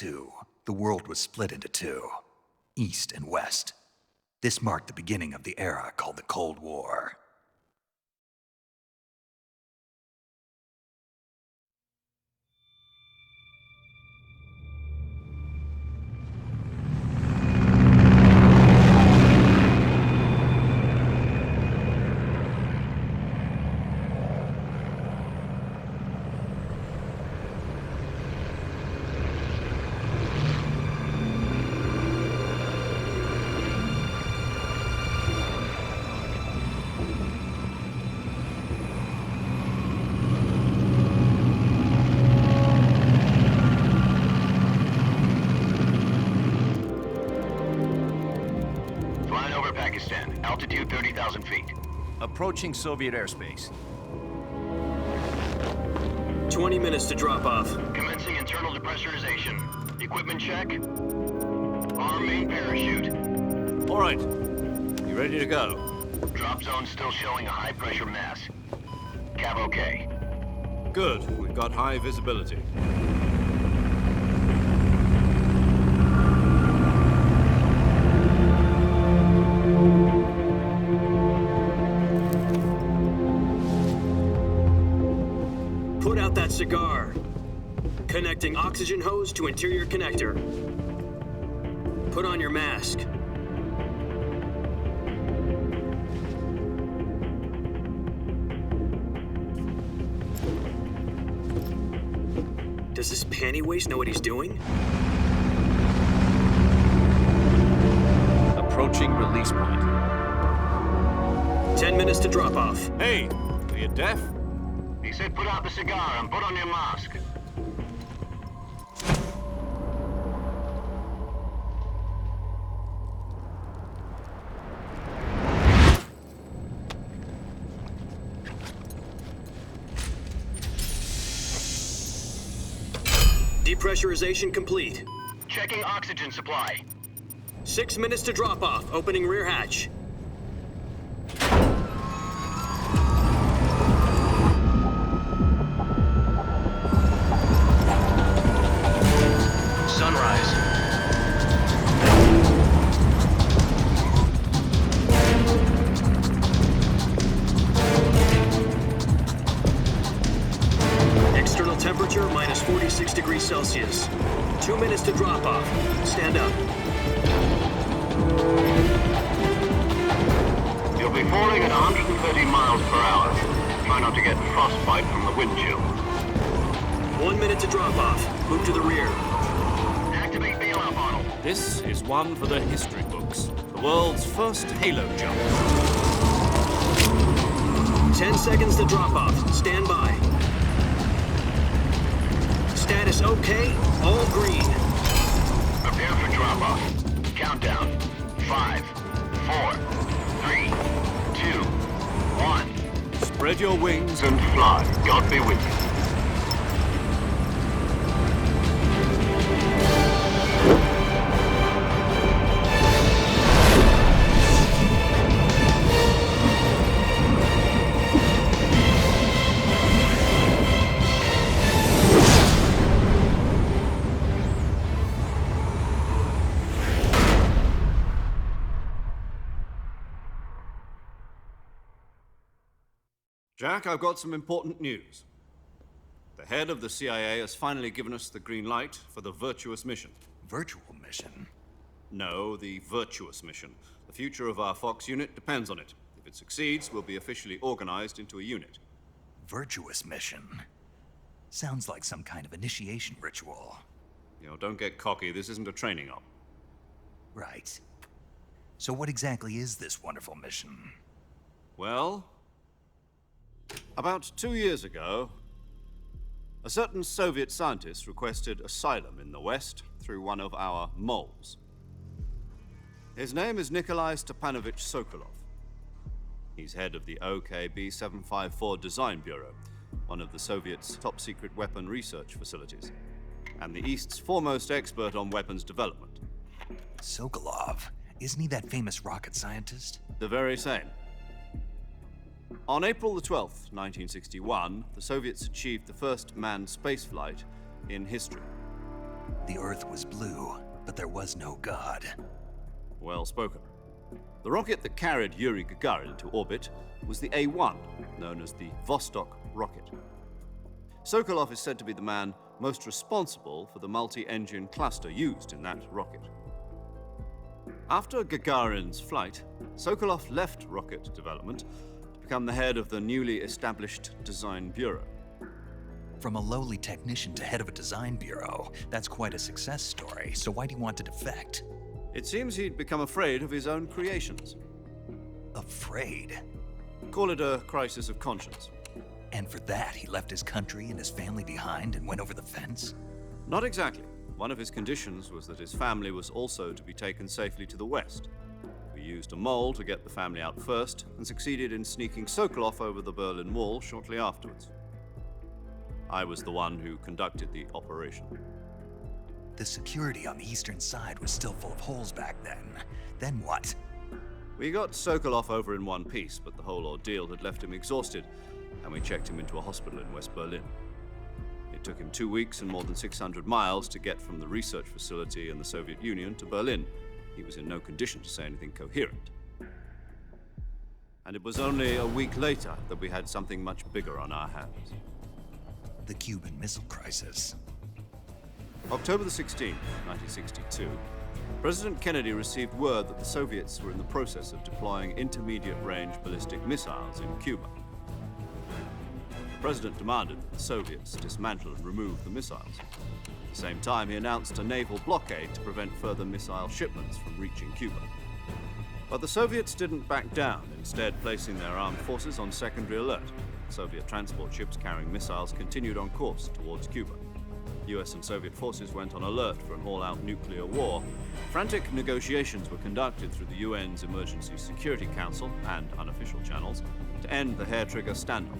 1992, the world was split into two, East and West. This marked the beginning of the era called the Cold War. Altitude 30,000 feet. Approaching Soviet airspace. 20 minutes to drop off. Commencing internal depressurization. Equipment check. Arm main parachute. All right. You ready to go? Drop zone still showing a high pressure mass. Cav okay. Good. We've got high visibility. Put out that cigar. Connecting oxygen hose to interior connector. Put on your mask. Does this panty waste know what he's doing? Approaching release point. 10 minutes to drop off. Hey, are you deaf? He said put out the cigar and put on your mask. Depressurization complete. Checking oxygen supply. 6 minutes to drop off. Opening rear hatch. Sunrise. External temperature minus 46 degrees Celsius. 2 minutes to drop off. Stand up. You'll be falling at 130 miles per hour. Try not to get frostbite from the wind chill. 1 minute to drop off. Move to the rear. Activate bailout bottle. This is one for the history books. The world's first halo jump. 10 seconds to drop off. Stand by. Status okay. All green. Prepare for drop off. Countdown. 5, 4, 3, 2, 1. Spread your wings. And fly. God be with you. Jack, I've got some important news. The head of the CIA has finally given us the green light for the virtuous mission. Virtual mission? No, the virtuous mission. The future of our Fox unit depends on it. If it succeeds, we'll be officially organized into a unit. Virtuous mission? Sounds like some kind of initiation ritual. You know, don't get cocky. This isn't a training op. Right. So what exactly is this wonderful mission? Well, about 2 years ago, a certain Soviet scientist requested asylum in the West through one of our moles. His name is Nikolai Stepanovich Sokolov. He's head of the OKB 754 Design Bureau, one of the Soviets' top-secret weapon research facilities, and the East's foremost expert on weapons development. Sokolov? Isn't he that famous rocket scientist? The very same. On April the 12th, 1961, the Soviets achieved the first manned spaceflight in history. The Earth was blue, but there was no God. Well spoken. The rocket that carried Yuri Gagarin to orbit was the A-1, known as the Vostok rocket. Sokolov is said to be the man most responsible for the multi-engine cluster used in that rocket. After Gagarin's flight, Sokolov left rocket development to become the head of the newly established Design Bureau. From a lowly technician to head of a design bureau, that's quite a success story, so why do you want to defect? It seems he'd become afraid of his own creations. Afraid? Call it a crisis of conscience. And for that, he left his country and his family behind and went over the fence? Not exactly. One of his conditions was that his family was also to be taken safely to the west. We used a mole to get the family out first and succeeded in sneaking Sokolov over the Berlin Wall shortly afterwards. I was the one who conducted the operation. The security on the eastern side was still full of holes back then. Then what? We got Sokolov over in one piece, but the whole ordeal had left him exhausted, and we checked him into a hospital in West Berlin. It took him 2 weeks and more than 600 miles to get from the research facility in the Soviet Union to Berlin. He was in no condition to say anything coherent. And it was only a week later that we had something much bigger on our hands. The Cuban Missile Crisis. October the 16th, 1962, President Kennedy received word that the Soviets were in the process of deploying intermediate-range ballistic missiles in Cuba. The President demanded that the Soviets dismantle and remove the missiles. At the same time, he announced a naval blockade to prevent further missile shipments from reaching Cuba. But the Soviets didn't back down, instead placing their armed forces on secondary alert. Soviet transport ships carrying missiles continued on course towards Cuba. US and Soviet forces went on alert for an all-out nuclear war. Frantic negotiations were conducted through the UN's Emergency Security Council and unofficial channels to end the hair-trigger standoff.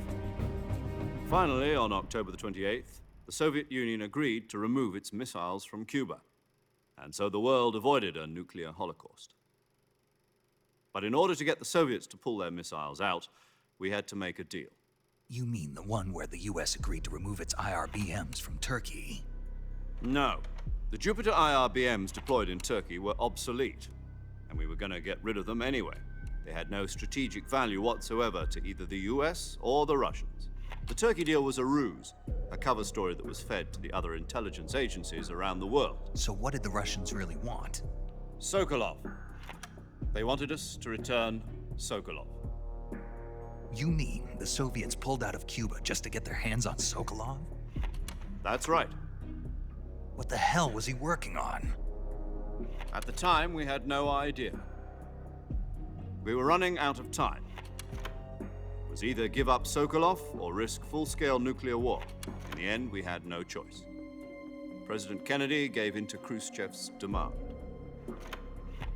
Finally, on October the 28th, the Soviet Union agreed to remove its missiles from Cuba, and so the world avoided a nuclear holocaust. But in order to get the Soviets to pull their missiles out, we had to make a deal. You mean the one where the US agreed to remove its IRBMs from Turkey? No. The Jupiter IRBMs deployed in Turkey were obsolete, and we were going to get rid of them anyway. They had no strategic value whatsoever to either the US or the Russians. The Turkey deal was a ruse, a cover story that was fed to the other intelligence agencies around the world. So what did the Russians really want? Sokolov. They wanted us to return Sokolov. You mean the Soviets pulled out of Cuba just to get their hands on Sokolov? That's right. What the hell was he working on? At the time, we had no idea. We were running out of time. It was either give up Sokolov or risk full-scale nuclear war. In the end, we had no choice. President Kennedy gave in to Khrushchev's demand.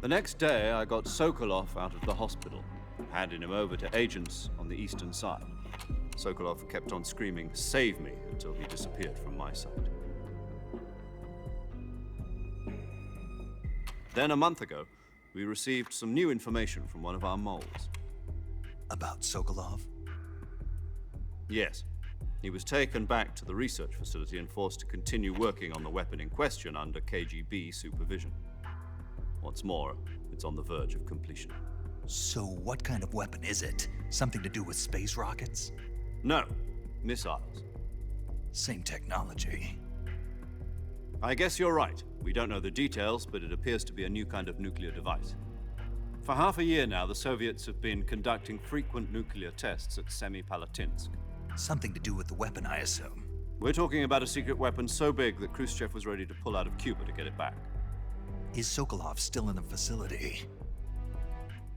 The next day, I got Sokolov out of the hospital, handing him over to agents on the eastern side. Sokolov kept on screaming, "Save me," until he disappeared from my sight. Then a month ago, we received some new information from one of our moles. About Sokolov? Yes. He was taken back to the research facility and forced to continue working on the weapon in question under KGB supervision. What's more, it's on the verge of completion. So what kind of weapon is it? Something to do with space rockets? No, missiles. Same technology. I guess you're right. We don't know the details, but it appears to be a new kind of nuclear device. For half a year now, the Soviets have been conducting frequent nuclear tests at Semipalatinsk. Something to do with the weapon, I assume. We're talking about a secret weapon so big that Khrushchev was ready to pull out of Cuba to get it back. Is Sokolov still in the facility?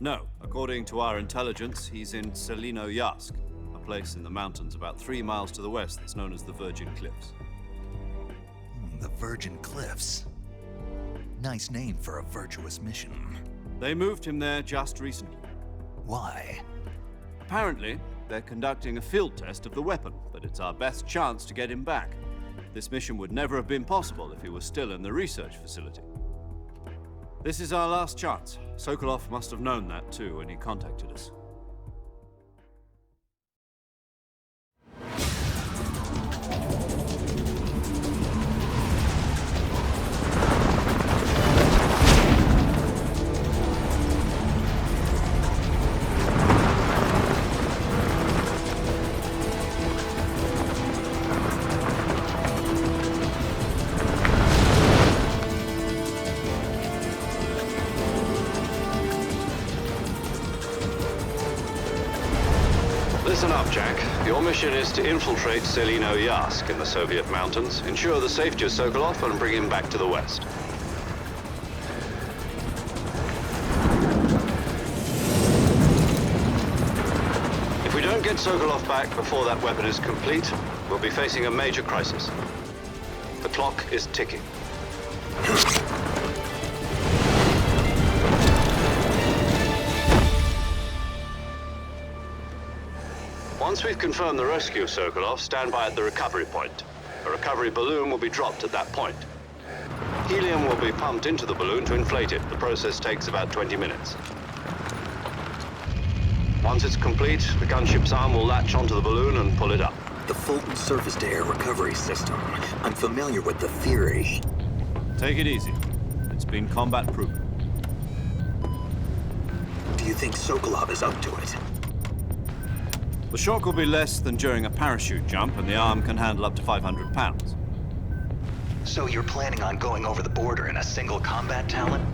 No. According to our intelligence, he's in Selinoyarsk, a place in the mountains about 3 miles to the west that's known as the Virgin Cliffs. The Virgin Cliffs. Nice name for a virtuous mission. They moved him there just recently. Why? Apparently, they're conducting a field test of the weapon, but it's our best chance to get him back. This mission would never have been possible if he was still in the research facility. This is our last chance. Sokolov must have known that too when he contacted us. up, Jack. Your mission is to infiltrate Selino Yask in the Soviet mountains, ensure the safety of Sokolov, and bring him back to the West. If we don't get Sokolov back before that weapon is complete, we'll be facing a major crisis. The clock is ticking. Once we've confirmed the rescue of Sokolov, stand by at the recovery point. A recovery balloon will be dropped at that point. Helium will be pumped into the balloon to inflate it. The process takes about 20 minutes. Once it's complete, the gunship's arm will latch onto the balloon and pull it up. The Fulton surface-to-air recovery system. I'm familiar with the theory. Take it easy. It's been combat-proven. Do you think Sokolov is up to it? The shock will be less than during a parachute jump, and the arm can handle up to 500 pounds. So you're planning on going over the border in a single combat Talon?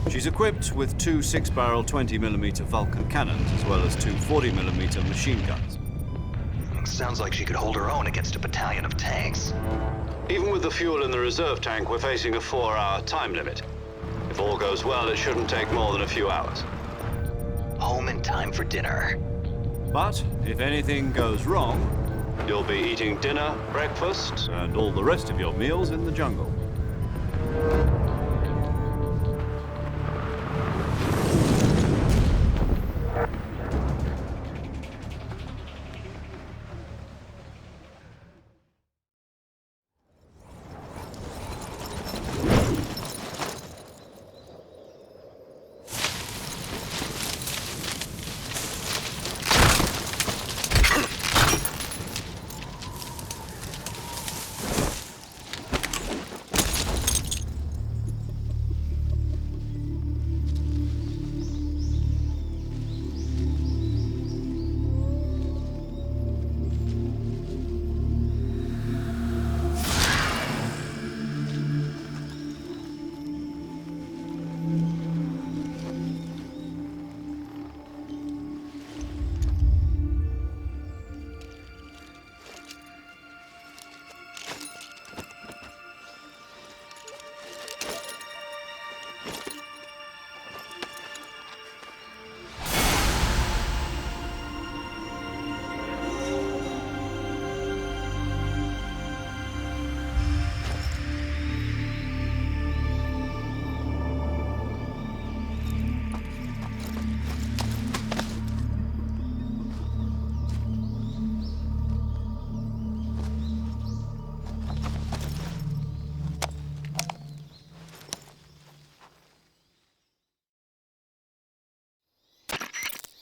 She's equipped with two 6-barrel 20mm Vulcan cannons, as well as two 40mm machine guns. Sounds like she could hold her own against a battalion of tanks. Even with the fuel in the reserve tank, we're facing a 4-hour time limit. If all goes well, it shouldn't take more than a few hours. Home in time for dinner. But if anything goes wrong, you'll be eating dinner, breakfast, and all the rest of your meals in the jungle.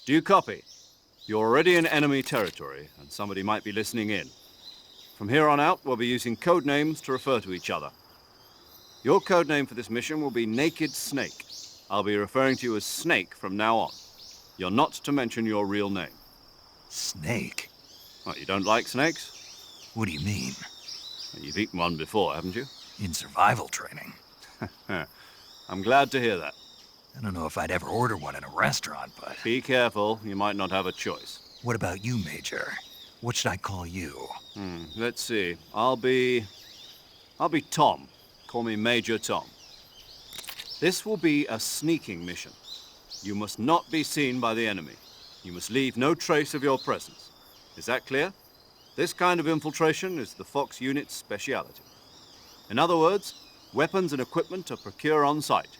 Do you copy? You're already in enemy territory, and somebody might be listening in. From here on out, we'll be using code names to refer to each other. Your code name for this mission will be Naked Snake. I'll be referring to you as Snake from now on. You're not to mention your real name. Snake? What, you don't like snakes? What do you mean? You've eaten one before, haven't you? In survival training. I'm glad to hear that. I don't know if I'd ever order one in a restaurant, but... Be careful, you might not have a choice. What about you, Major? What should I call you? Let's see. I'll be Tom. Call me Major Tom. This will be a sneaking mission. You must not be seen by the enemy. You must leave no trace of your presence. Is that clear? This kind of infiltration is the Fox unit's speciality. In other words, weapons and equipment are procured on site.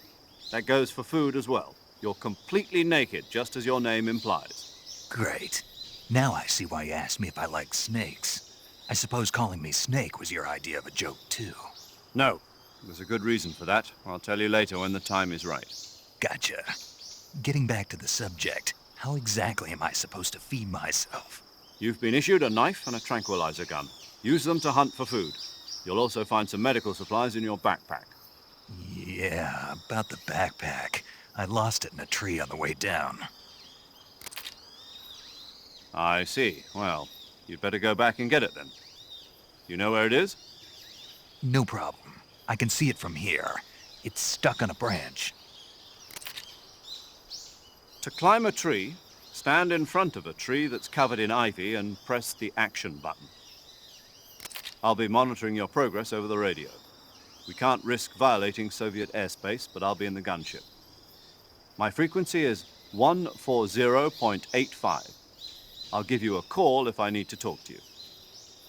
That goes for food as well. You're completely naked, just as your name implies. Great. Now I see why you asked me if I like snakes. I suppose calling me Snake was your idea of a joke, too. No. There's a good reason for that. I'll tell you later when the time is right. Gotcha. Getting back to the subject, how exactly am I supposed to feed myself? You've been issued a knife and a tranquilizer gun. Use them to hunt for food. You'll also find some medical supplies in your backpack. Yeah, about the backpack. I lost it in a tree on the way down. I see. Well, you'd better go back and get it then. You know where it is? No problem. I can see it from here. It's stuck on a branch. To climb a tree, Stand in front of a tree that's covered in ivy and press the action button. I'll be monitoring your progress over the radio. We can't risk violating Soviet airspace, but I'll be in the gunship. My frequency is 140.85. I'll give you a call if I need to talk to you.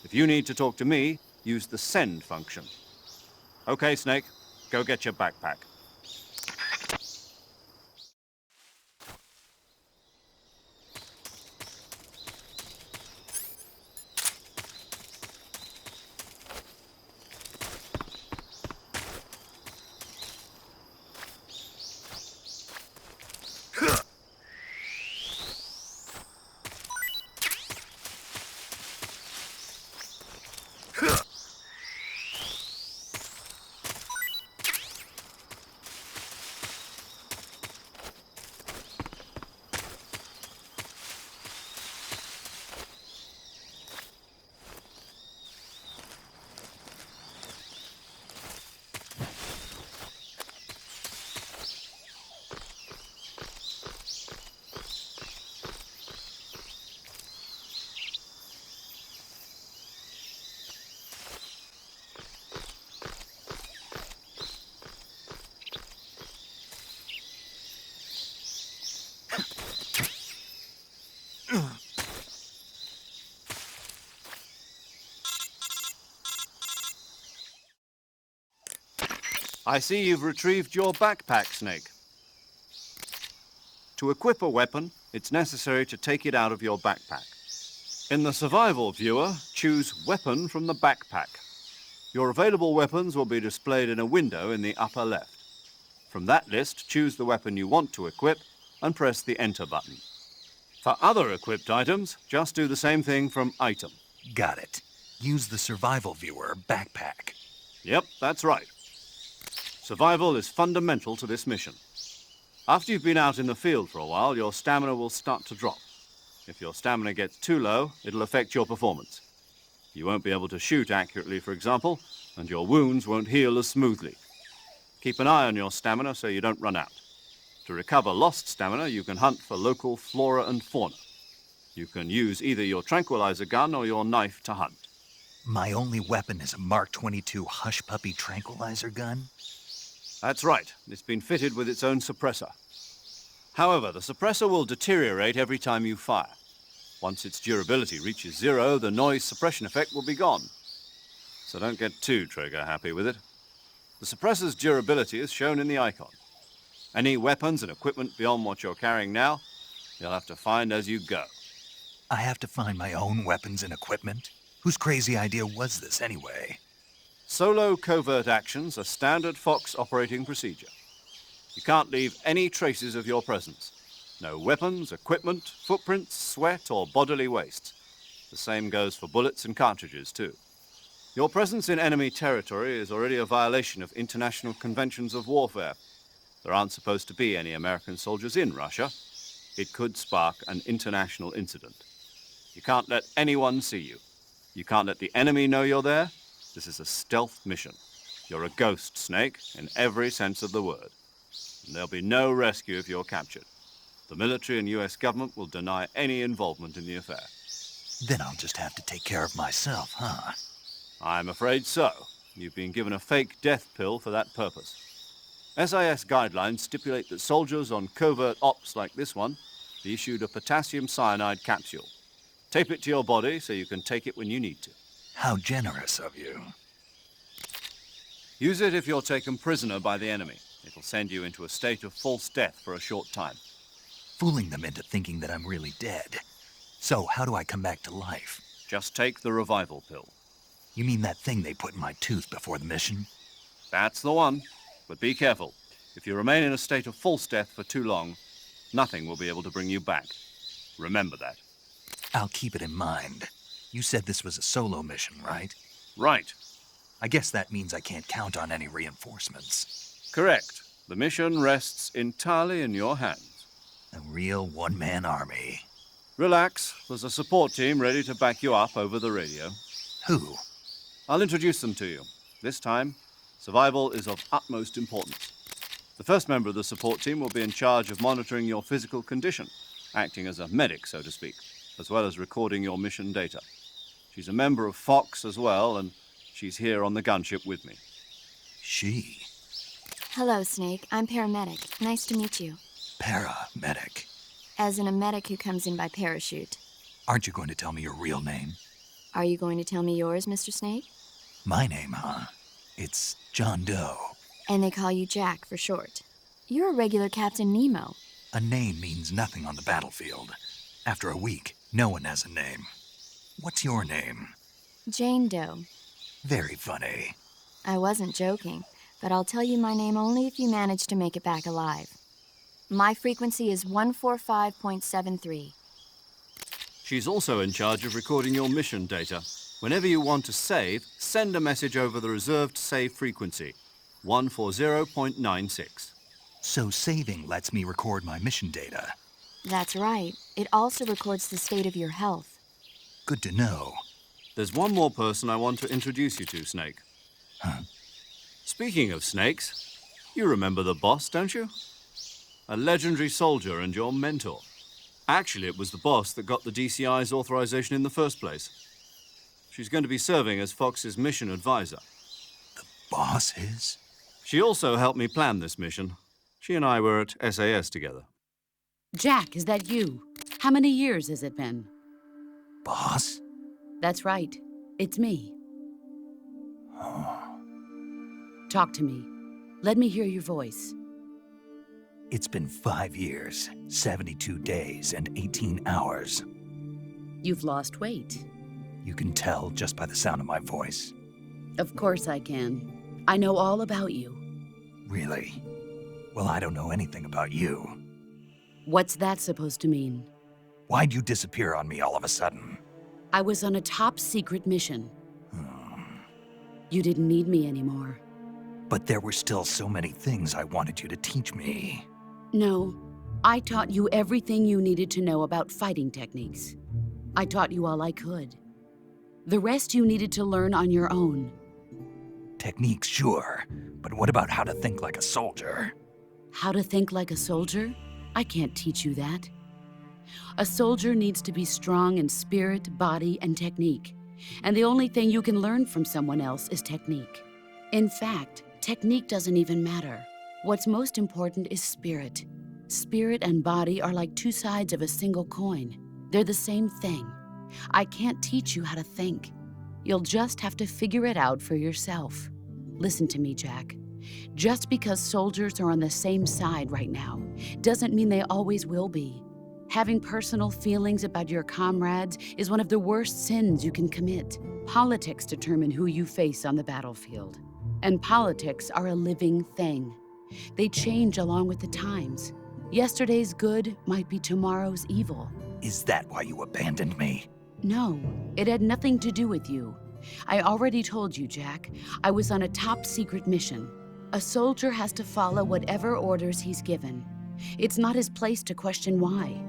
If you need to talk to me, use the send function. Okay, Snake, go get your backpack. I see you've retrieved your backpack, Snake. To equip a weapon, it's necessary to take it out of your backpack. In the survival viewer, choose Weapon from the backpack. Your available weapons will be displayed in a window in the upper left. From that list, choose the weapon you want to equip and press the Enter button. For other equipped items, just do the same thing from Item. Got it. Use the survival viewer backpack. Yep, that's right. Survival is fundamental to this mission. After you've been out in the field for a while, your stamina will start to drop. If your stamina gets too low, it'll affect your performance. You won't be able to shoot accurately, for example, and your wounds won't heal as smoothly. Keep an eye on your stamina so you don't run out. To recover lost stamina, you can hunt for local flora and fauna. You can use either your tranquilizer gun or your knife to hunt. My only weapon is a Mark 22 Hush Puppy tranquilizer gun? That's right. It's been fitted with its own suppressor. However, the suppressor will deteriorate every time you fire. Once its durability reaches 0, the noise suppression effect will be gone. So don't get too trigger-happy with it. The suppressor's durability is shown in the icon. Any weapons and equipment beyond what you're carrying now, you'll have to find as you go. I have to find my own weapons and equipment? Whose crazy idea was this anyway? Solo covert actions are standard Fox operating procedure. You can't leave any traces of your presence. No weapons, equipment, footprints, sweat, or bodily waste. The same goes for bullets and cartridges, too. Your presence in enemy territory is already a violation of international conventions of warfare. There aren't supposed to be any American soldiers in Russia. It could spark an international incident. You can't let anyone see you. You can't let the enemy know you're there. This is a stealth mission. You're a ghost, Snake, in every sense of the word. And there'll be no rescue if you're captured. The military and US government will deny any involvement in the affair. Then I'll just have to take care of myself, huh? I'm afraid so. You've been given a fake death pill for that purpose. SIS guidelines stipulate that soldiers on covert ops like this one be issued a potassium cyanide capsule. Tape it to your body so you can take it when you need to. How generous of you. Use it if you're taken prisoner by the enemy. It'll send you into a state of false death for a short time. Fooling them into thinking that I'm really dead. So how do I come back to life? Just take the revival pill. You mean that thing they put in my tooth before the mission? That's the one. But be careful. If you remain in a state of false death for too long, nothing will be able to bring you back. Remember that. I'll keep it in mind. You said this was a solo mission, right? Right. I guess that means I can't count on any reinforcements. Correct. The mission rests entirely in your hands. A real one-man army. Relax. There's a support team ready to back you up over the radio. Who? I'll introduce them to you. This time, survival is of utmost importance. The first member of the support team will be in charge of monitoring your physical condition. acting as a medic, so to speak, as well as recording your mission data. She's a member of Fox as well, and she's here on the gunship with me. She? Hello, Snake. I'm paramedic. Nice to meet you. Paramedic. As in a medic who comes in by parachute. Aren't you going to tell me your real name? Are you going to tell me yours, Mr. Snake? My name, huh? It's John Doe. And they call you Jack for short. You're a regular Captain Nemo. A name means nothing on the battlefield. After a week, no one has a name. What's your name? Jane Doe. Very funny. I wasn't joking, but I'll tell you my name only if you manage to make it back alive. My frequency is 145.73. She's also in charge of recording your mission data. Whenever you want to save, send a message over the reserved save frequency, 140.96. So saving lets me record my mission data. That's right. It also records the state of your health. Good to know. There's one more person I want to introduce you to, Snake. Huh? Speaking of snakes, you remember the boss, don't you? A legendary soldier and your mentor. Actually, it was the boss that got the DCI's authorization in the first place. She's going to be serving as Fox's mission advisor. The boss is? She also helped me plan this mission. She and I were at SAS together. Jack, is that you? How many years has it been? Boss? That's right. It's me. Talk to me. Let me hear your voice. It's been 5 years, 72 days, and 18 hours. You've lost weight. You can tell just by the sound of my voice. Of course I can. I know all about you. Really? Well, I don't know anything about you. What's that supposed to mean? Why'd you disappear on me all of a sudden? I was on a top-secret mission. You didn't need me anymore. But there were still so many things I wanted you to teach me. No, I taught you everything you needed to know about fighting techniques. I taught you all I could. The rest you needed to learn on your own. Techniques, sure. But what about how to think like a soldier? How to think like a soldier? I can't teach you that. A soldier needs to be strong in spirit, body, and technique. And the only thing you can learn from someone else is technique. In fact, technique doesn't even matter. What's most important is spirit. Spirit and body are like two sides of a single coin. They're the same thing. I can't teach you how to think. You'll just have to figure it out for yourself. Listen to me, Jack. Just because soldiers are on the same side right now doesn't mean they always will be. Having personal feelings about your comrades is one of the worst sins you can commit. Politics determine who you face on the battlefield. And politics are a living thing. They change along with the times. Yesterday's good might be tomorrow's evil. Is that why you abandoned me? No, it had nothing to do with you. I already told you, Jack. I was on a top-secret mission. A soldier has to follow whatever orders he's given. It's not his place to question why.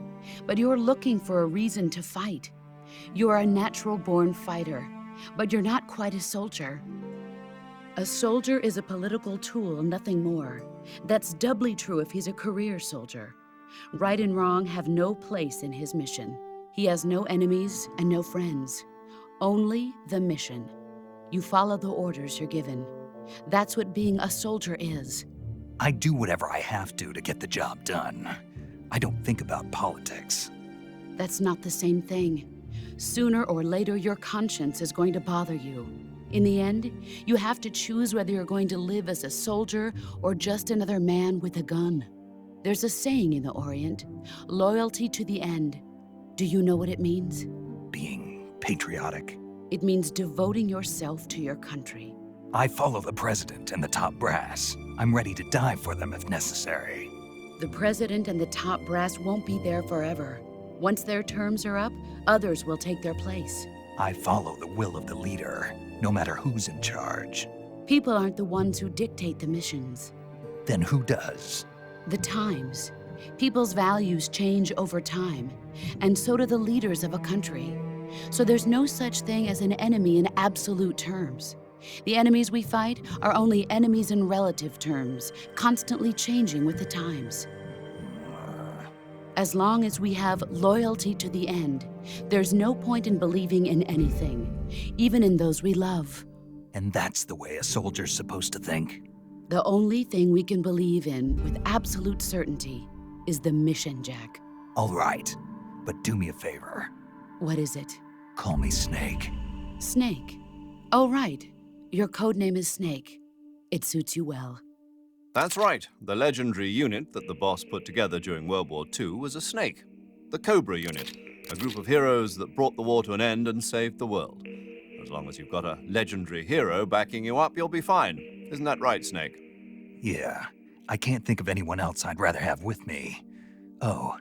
But you're looking for a reason to fight. You're a natural-born fighter, but you're not quite a soldier. A soldier is a political tool, nothing more. That's doubly true if he's a career soldier. Right and wrong have no place in his mission. He has no enemies and no friends. Only the mission. You follow the orders you're given. That's what being a soldier is. I do whatever I have to get the job done. I don't think about politics. That's not the same thing. Sooner or later, your conscience is going to bother you. In the end, you have to choose whether you're going to live as a soldier or just another man with a gun. There's a saying in the Orient, loyalty to the end. Do you know what it means? Being patriotic. It means devoting yourself to your country. I follow the president and the top brass. I'm ready to die for them if necessary. The president and the top brass won't be there forever. Once their terms are up, others will take their place. I follow the will of the leader, no matter who's in charge. People aren't the ones who dictate the missions. Then who does? The times. People's values change over time, and so do the leaders of a country. So there's no such thing as an enemy in absolute terms. The enemies we fight are only enemies in relative terms, constantly changing with the times. As long as we have loyalty to the end, there's no point in believing in anything, even in those we love. And that's the way a soldier's supposed to think? The only thing we can believe in with absolute certainty is the mission, Jack. All right, but do me a favor. What is it? Call me Snake. Snake. Oh, right. Your code name is Snake. It suits you well. That's right. The legendary unit that the boss put together during World War II was a snake. The Cobra unit, a group of heroes that brought the war to an end and saved the world. As long as you've got a legendary hero backing you up, you'll be fine. Isn't that right, Snake? Yeah, I can't think of anyone else I'd rather have with me. Oh,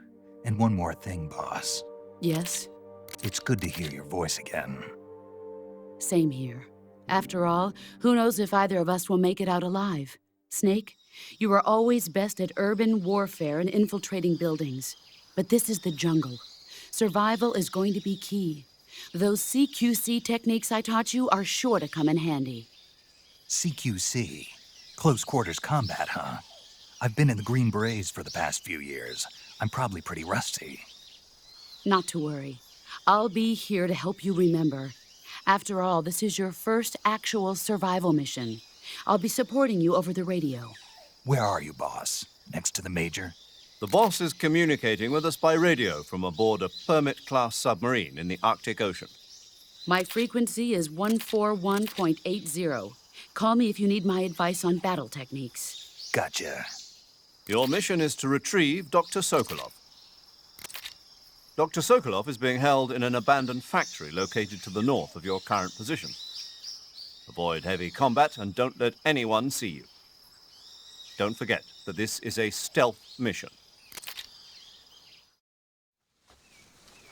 and one more thing, boss. Yes? It's good to hear your voice again. Same here. After all, who knows if either of us will make it out alive? Snake, you are always best at urban warfare and infiltrating buildings. But this is the jungle. Survival is going to be key. Those CQC techniques I taught you are sure to come in handy. CQC? Close quarters combat, huh? I've been in the Green Berets for the past few years. I'm probably pretty rusty. Not to worry. I'll be here to help you remember. After all, this is your first actual survival mission. I'll be supporting you over the radio. Where are you, boss? Next to the Major? The boss is communicating with us by radio from aboard a Permit-class submarine in the Arctic Ocean. My frequency is 141.80. Call me if you need my advice on battle techniques. Gotcha. Your mission is to retrieve Dr. Sokolov. Dr. Sokolov is being held in an abandoned factory located to the north of your current position. Avoid heavy combat and don't let anyone see you. Don't forget that this is a stealth mission.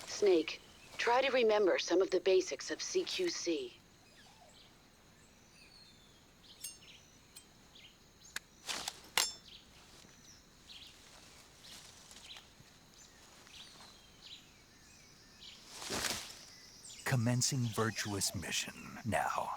Snake, try to remember some of the basics of CQC. Commencing virtuous mission now.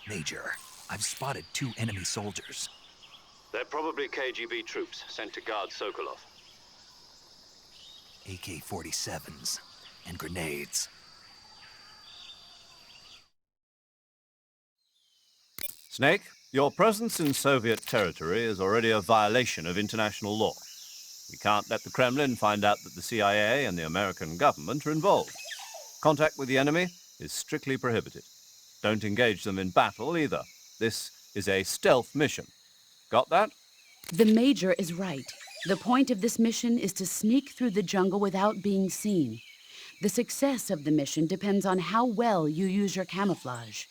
Major, I've spotted 2 enemy soldiers. They're probably KGB troops sent to guard Sokolov. AK-47s and grenades. Snake, your presence in Soviet territory is already a violation of international law. We can't let the Kremlin find out that the CIA and the American government are involved. Contact with the enemy is strictly prohibited. Don't engage them in battle either. This is a stealth mission. Got that? The Major is right. The point of this mission is to sneak through the jungle without being seen. The success of the mission depends on how well you use your camouflage.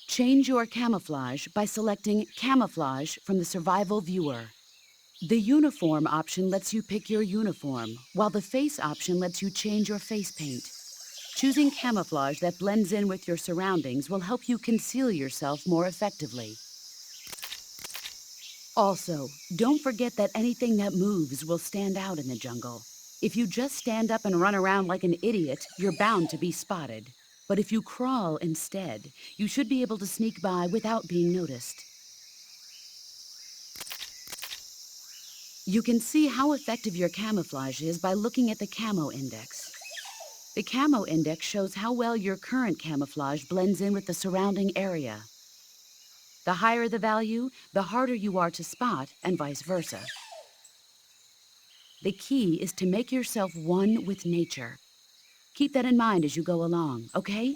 Change your camouflage by selecting Camouflage from the Survival Viewer. The Uniform option lets you pick your uniform, while the Face option lets you change your face paint. Choosing camouflage that blends in with your surroundings will help you conceal yourself more effectively. Also, don't forget that anything that moves will stand out in the jungle. If you just stand up and run around like an idiot, you're bound to be spotted. But if you crawl instead, you should be able to sneak by without being noticed. You can see how effective your camouflage is by looking at the camo index. The camo index shows how well your current camouflage blends in with the surrounding area. The higher the value, the harder you are to spot, and vice versa. The key is to make yourself one with nature. Keep that in mind as you go along, okay?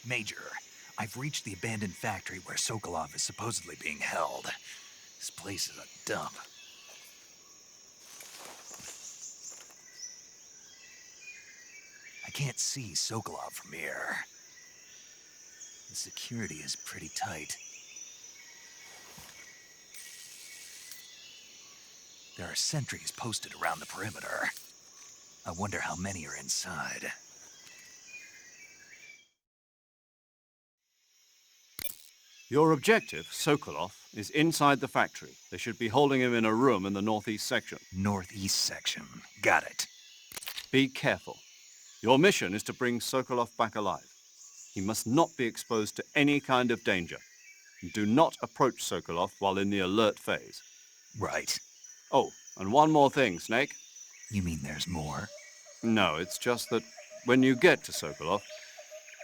Major, I've reached the abandoned factory where Sokolov is supposedly being held. This place is a dump. I can't see Sokolov from here. The security is pretty tight. There are sentries posted around the perimeter. I wonder how many are inside. Your objective, Sokolov, is inside the factory. They should be holding him in a room in the northeast section. Northeast section. Got it. Be careful. Your mission is to bring Sokolov back alive. He must not be exposed to any kind of danger. Do not approach Sokolov while in the alert phase. Right. Oh, and one more thing, Snake. You mean there's more? No, it's just that when you get to Sokolov,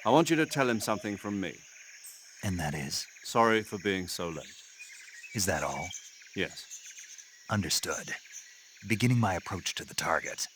I want you to tell him something from me. And that is? Sorry for being so late. Is that all? Yes. Understood. Beginning my approach to the target.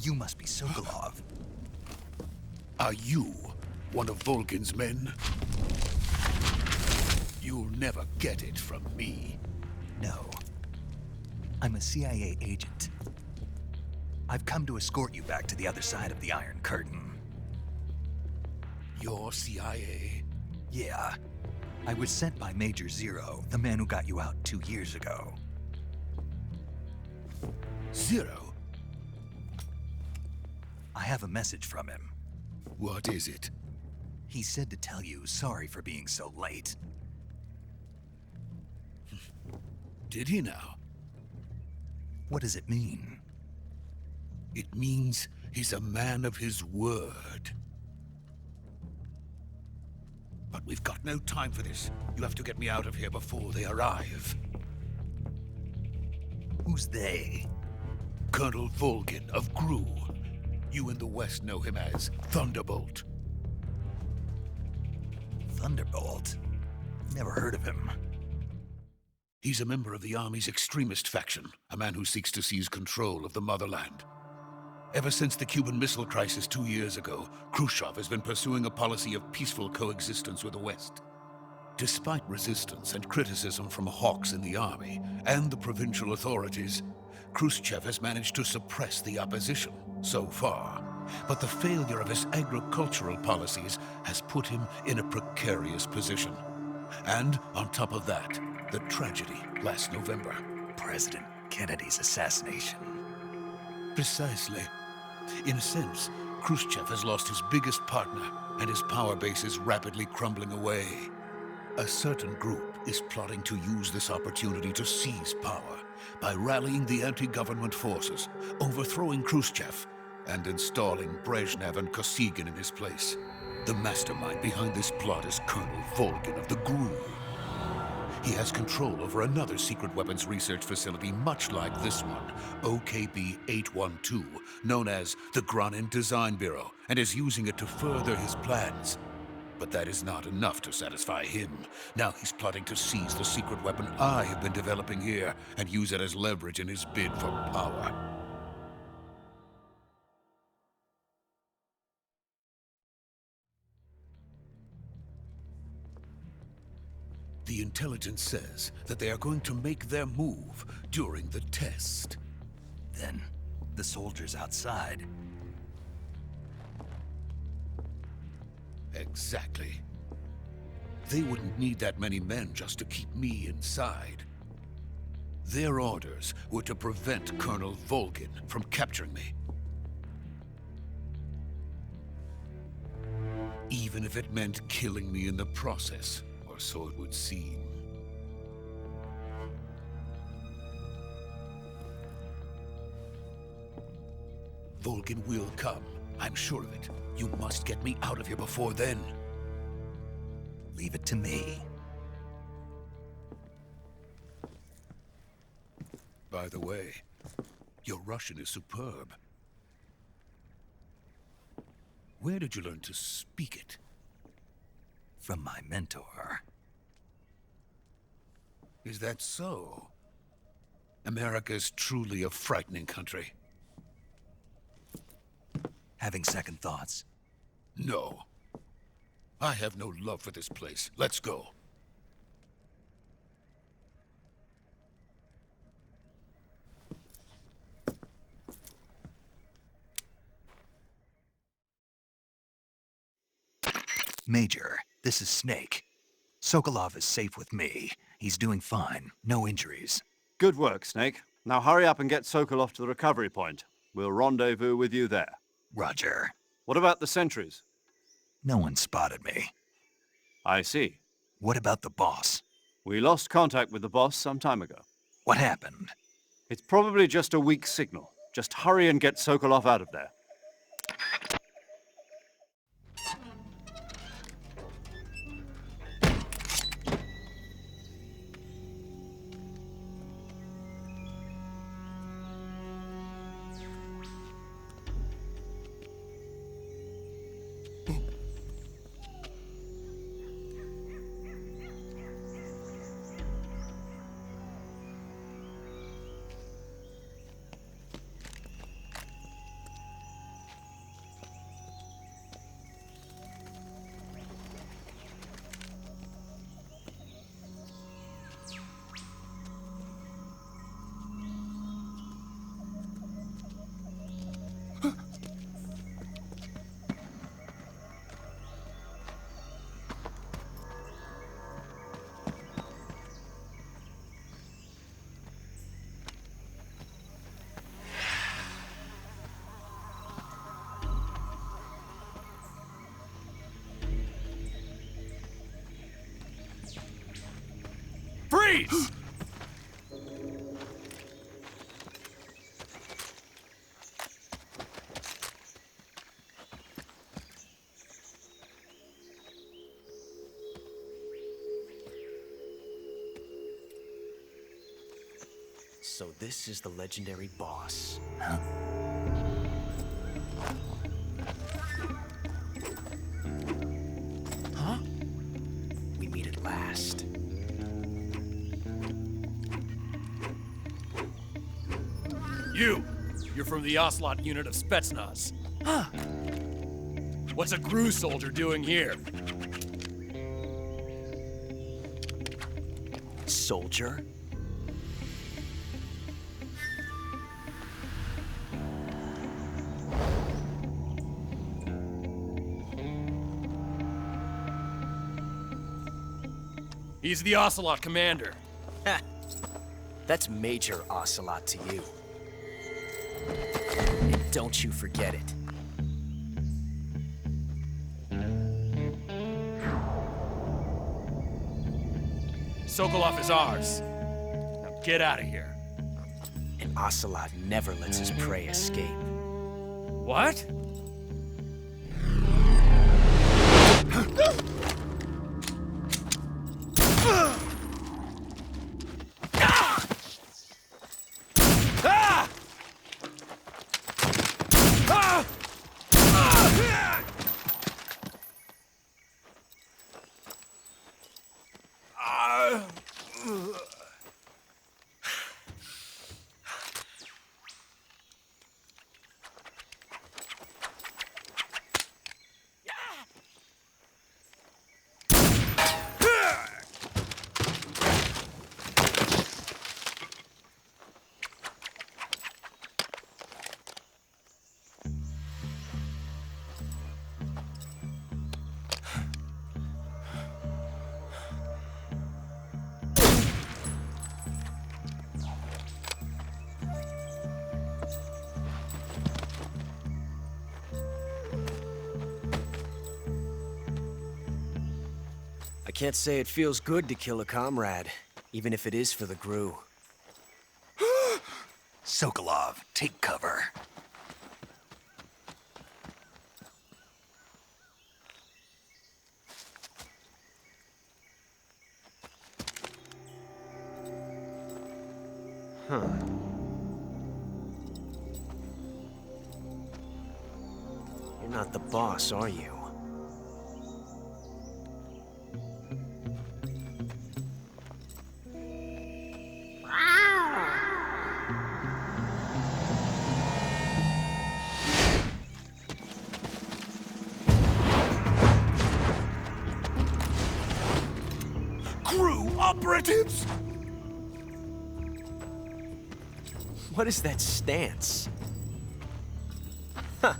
You must be Sokolov. Are you one of Volgin's men? You'll never get it from me. No. I'm a CIA agent. I've come to escort you back to the other side of the Iron Curtain. You're CIA? Yeah. I was sent by Major Zero, the man who got you out 2 years ago. Zero? I have a message from him. What is it? He said to tell you sorry for being so late. Did he now? What does it mean? It means he's a man of his word. But we've got no time for this. You have to get me out of here before they arrive. Who's they? Colonel Volgin of Gru. You in the West know him as Thunderbolt. Thunderbolt? Never heard of him. He's a member of the Army's extremist faction, a man who seeks to seize control of the motherland. Ever since the Cuban Missile Crisis 2 years ago, Khrushchev has been pursuing a policy of peaceful coexistence with the West. Despite resistance and criticism from hawks in the army and the provincial authorities, Khrushchev has managed to suppress the opposition so far. But the failure of his agricultural policies has put him in a precarious position. And on top of that, the tragedy last November. President Kennedy's assassination. Precisely. In a sense, Khrushchev has lost his biggest partner, and his power base is rapidly crumbling away. A certain group is plotting to use this opportunity to seize power by rallying the anti-government forces, overthrowing Khrushchev, and installing Brezhnev and Kosygin in his place. The mastermind behind this plot is Colonel Volgin of the GRU. He has control over another secret weapons research facility much like this one, OKB-812, known as the Granin Design Bureau, and is using it to further his plans. But that is not enough to satisfy him. Now he's plotting to seize the secret weapon I have been developing here and use it as leverage in his bid for power. The intelligence says that they are going to make their move during the test. Then, the soldiers outside. Exactly. They wouldn't need that many men just to keep me inside. Their orders were to prevent Colonel Volgin from capturing me. Even if it meant killing me in the process. Or so it would seem. Volgin will come. I'm sure of it. You must get me out of here before then. Leave it to me. By the way, your Russian is superb. Where did you learn to speak it? From my mentor. Is that so? America is truly a frightening country. Having second thoughts? No. I have no love for this place. Let's go. Major, this is Snake. Sokolov is safe with me. He's doing fine. No injuries. Good work, Snake. Now hurry up and get Sokolov to the recovery point. We'll rendezvous with you there. Roger. What about the sentries? No one spotted me. I see. What about the boss? We lost contact with the boss some time ago. What happened? It's probably just a weak signal. Just hurry and get Sokolov out of there. hives. So this is the legendary boss. Huh? We meet at last. You're from the Ocelot unit of Spetsnaz. Huh. What's a Gru soldier doing here? Soldier? He's the Ocelot commander. Ha! That's Major Ocelot to you. And don't you forget it. Sokolov is ours. Now get out of here. And Ocelot never lets his prey escape. What? I can't say it feels good to kill a comrade, even if it is for the Gru. Sokolov, take cover. Huh. You're not the boss, are you? Gru operatives! What is that stance? Huh.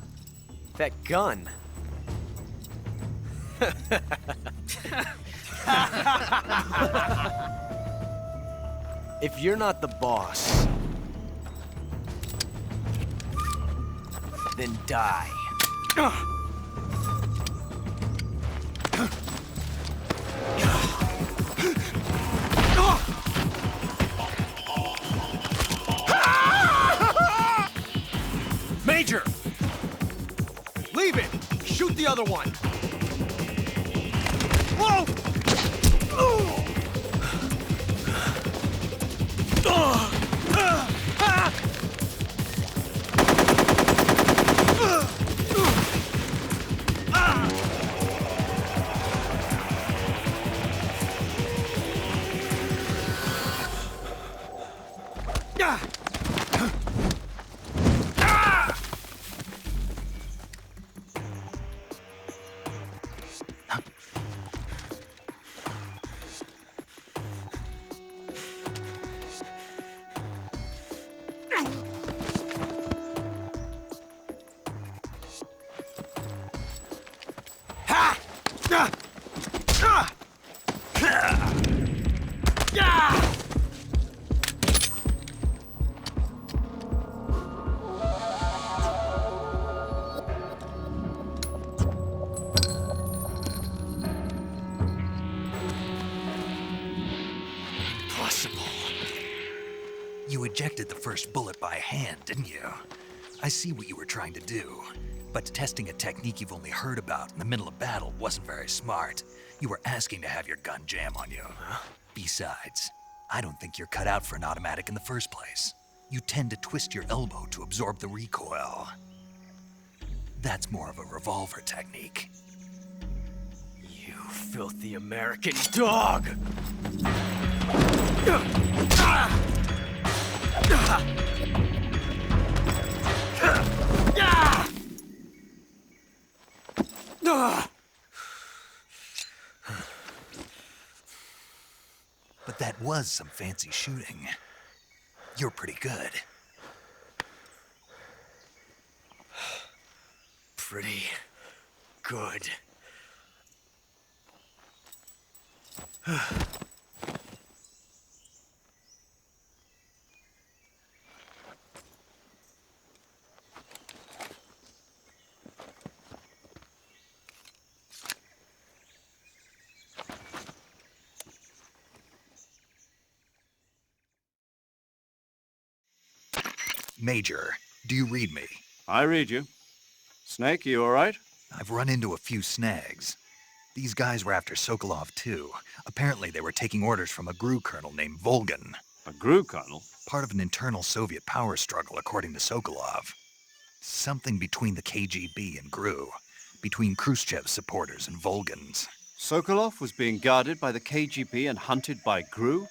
That gun. If you're not the boss, then die. Major! Leave it! Shoot the other one! Whoa! by hand, didn't you? I see what you were trying to do. But testing a technique you've only heard about in the middle of battle wasn't very smart. You were asking to have your gun jam on you. Besides, I don't think you're cut out for an automatic in the first place. You tend to twist your elbow to absorb the recoil. That's more of a revolver technique. You filthy American dog! But that was some fancy shooting. You're pretty good. Pretty good. Major, do you read me? I read you. Snake, you all right? I've run into a few snags. These guys were after Sokolov, too. Apparently they were taking orders from a GRU colonel named Volgan. A GRU colonel? Part of an internal Soviet power struggle, according to Sokolov. Something between the KGB and GRU. Between Khrushchev's supporters and Volgan's. Sokolov was being guarded by the KGB and hunted by GRU?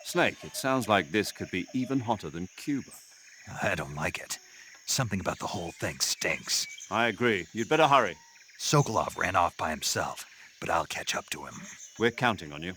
Snake, it sounds like this could be even hotter than Cuba. I don't like it. Something about the whole thing stinks. I agree. You'd better hurry. Sokolov ran off by himself, but I'll catch up to him. We're counting on you.